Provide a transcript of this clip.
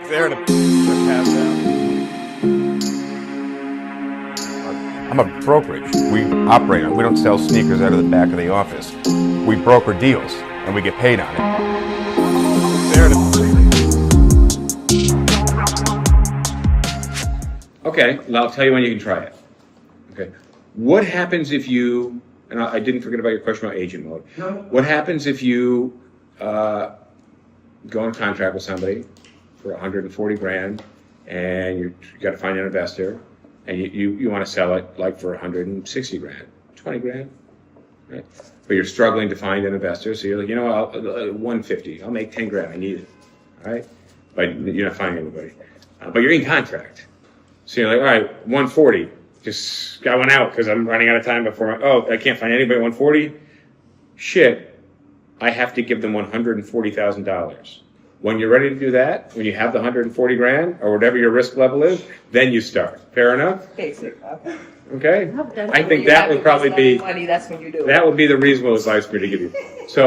There to pass out. I'm a brokerage. We operate on. We don't sell sneakers out of the back of the office. We broker deals, and we get paid on it. There to. Okay, well, I'll tell you when you can try it. Okay, what happens if you? And I didn't forget about your question about agent mode. No. What happens if you go in contract with somebody for 140 grand, and you got to find an investor, and you want to sell it like for 160 grand, 20 grand, right? But you're struggling to find an investor, so you're like, 150. I'll make 10 grand. I need it, all right? But you're not finding anybody. But you're in contract, so you're like, all right, 140. Just got one out because I'm running out of time before. I can't find anybody at 140. Shit, I have to give them $140,000. When you're ready to do that, when you have the 140 grand or whatever your risk level is, then you start. Fair enough? Basic, okay. Okay? I think that would probably be money, that's when you do it. that would be the reasonable advice for me to give you. So